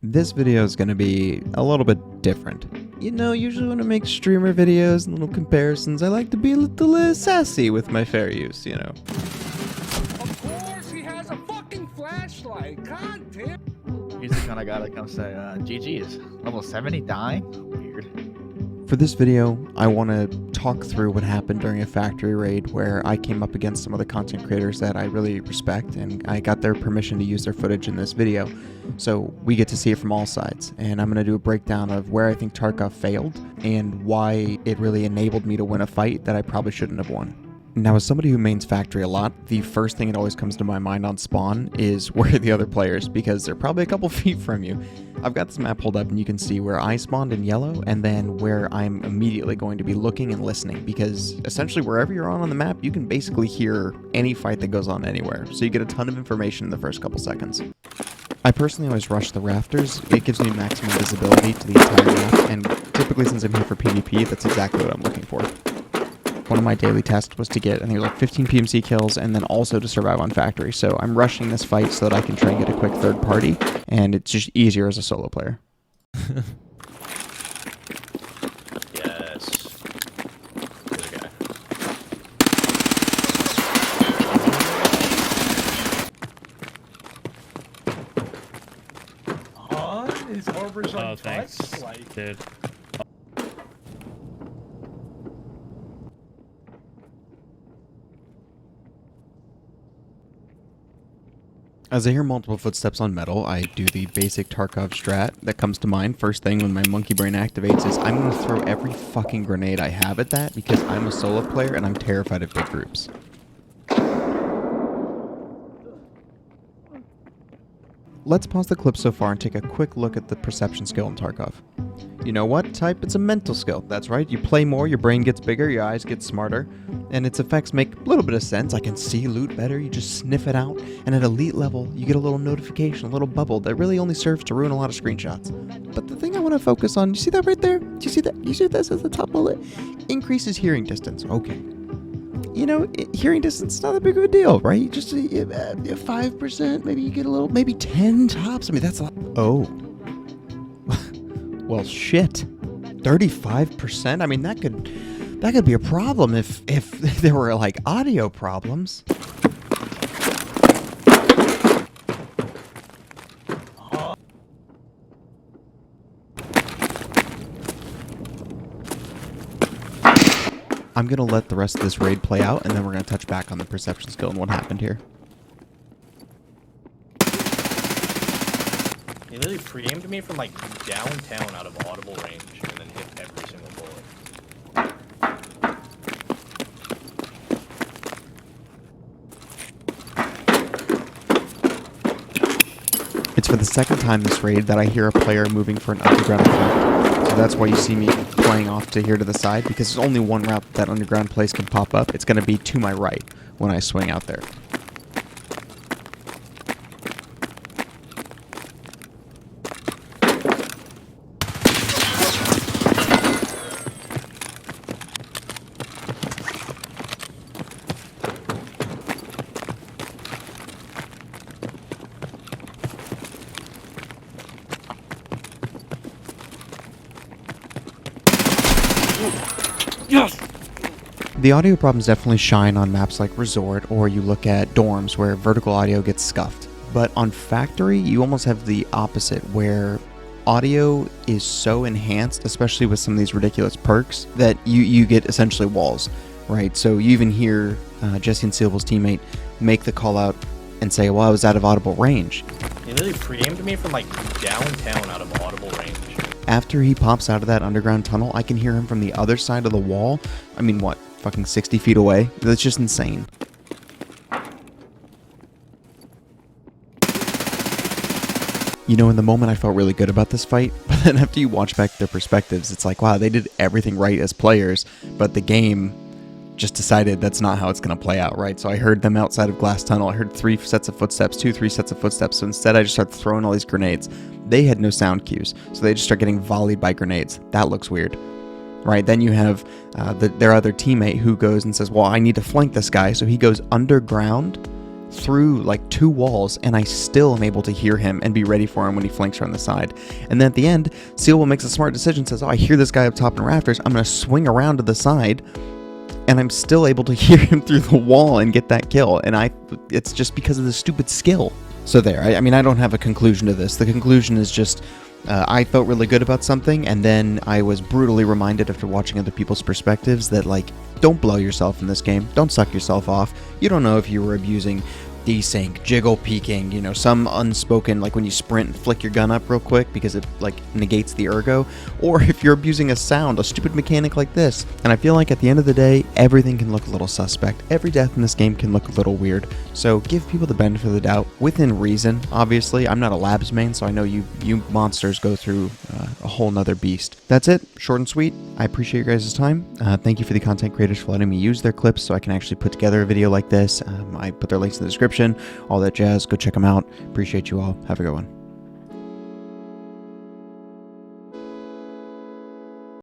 This video is going to be a little bit different. You know, usually when I make streamer videos and little comparisons, I like to be a little sassy with my fair use, you know. Of course, he has a fucking flashlight. God damn. He's the kind of guy that comes say, GG's level 70 dying? Weird. For this video, I want to talk through what happened during a factory raid where I came up against some other content creators that I really respect, and I got their permission to use their footage in this video. So we get to see it from all sides, and I'm going to do a breakdown of where I think Tarkov failed and why it really enabled me to win a fight that I probably shouldn't have won. Now, as somebody who mains factory a lot, the first thing that always comes to my mind on spawn is where are the other players, because they're probably a couple feet from you. I've got this map pulled up and you can see where I spawned in yellow and then where I'm immediately going to be looking and listening, because essentially wherever you're on the map, you can basically hear any fight that goes on anywhere. So you get a ton of information in the first couple seconds. I personally always rush the rafters. It gives me maximum visibility to the entire map, and typically since I'm here for PvP, that's exactly what I'm looking for. One of my daily tasks was to get, I think, like 15 PMC kills and then also to survive on factory. So I'm rushing this fight so that I can try and get a quick third party, and it's just easier as a solo player. Yes. Good guy. His arbor's Oh, untouched. thanks, Like, dude. As I hear multiple footsteps on metal, I do the basic Tarkov strat that comes to mind. First thing when my monkey brain activates is I'm going to throw every fucking grenade I have at that because I'm a solo player and I'm terrified of big groups. Let's pause the clip so far and take a quick look at the perception skill in Tarkov. You know what type? It's a mental skill. That's right. You play more, your brain gets bigger, your eyes get smarter, and its effects make a little bit of sense. I can see loot better, you just sniff it out, and at elite level, you get a little notification, a little bubble that really only serves to ruin a lot of screenshots. But the thing I want to focus on, you see that right there? Do you see that? You see this as the top bullet? Increases hearing distance. Okay. You know, hearing distance is not that big of a deal, right? Just 5%, maybe you get a little, maybe 10 tops. I mean, that's a lot. Oh. Well, shit. 35%? I mean, that could be a problem if there were, like, audio problems. I'm going to let the rest of this raid play out, and then we're going to touch back on the perception skill and what happened here. He literally pre-aimed me from like downtown out of audible range and then hit every single bullet. It's for the second time this raid that I hear a player moving for an underground effect. So that's why you see me playing off to here to the side, because there's only one route that underground place can pop up. It's going to be to my right when I swing out there. yes! The audio problems definitely shine on maps like Resort, or you look at dorms where vertical audio gets scuffed. But on Factory, you almost have the opposite, where audio is so enhanced, especially with some of these ridiculous perks, that you get essentially walls, right? So you even hear Jesse and Sealable's teammate make the call out and say, well, I was out of audible range. He literally pre-aimed me from like downtown out of audible range. After he pops out of that underground tunnel, I can hear him from the other side of the wall. I mean, what, fucking 60 feet away? That's just insane. You know, in the moment I felt really good about this fight, but then after you watch back their perspectives, it's like, wow, they did everything right as players, but the game just decided that's not how it's going to play out, right? So I heard them outside of Glass Tunnel. I heard 3 sets of footsteps, 3 sets of footsteps. So instead I just started throwing all these grenades. They had no sound cues, so they just start getting volleyed by grenades. That looks weird, right? Then you have their other teammate who goes and says, well, I need to flank this guy. So he goes underground through like 2 walls, and I still am able to hear him and be ready for him when he flanks around the side. And then at the end, Sealable makes a smart decision, says, oh, I hear this guy up top in the rafters, I'm going to swing around to the side, and I'm still able to hear him through the wall and get that kill. And it's just because of the stupid skill. So there, I mean, I don't have a conclusion to this. The conclusion is just, I felt really good about something, and then I was brutally reminded after watching other people's perspectives that, like, don't blow yourself in this game. Don't suck yourself off. You don't know if you were abusing desync, jiggle peeking, you know, some unspoken, like when you sprint and flick your gun up real quick because it, like, negates the ergo, or if you're abusing a sound, a stupid mechanic like this. And I feel like at the end of the day, everything can look a little suspect. Every death in this game can look a little weird. So give people the benefit of the doubt, within reason, obviously. I'm not a labs main, so I know you monsters go through a whole nother beast. That's it. Short and sweet. I appreciate your guys' time. Thank you for the content creators for letting me use their clips so I can actually put together a video like this. I put their links in the description, all that jazz. Go check them out. Appreciate you all. Have a good one.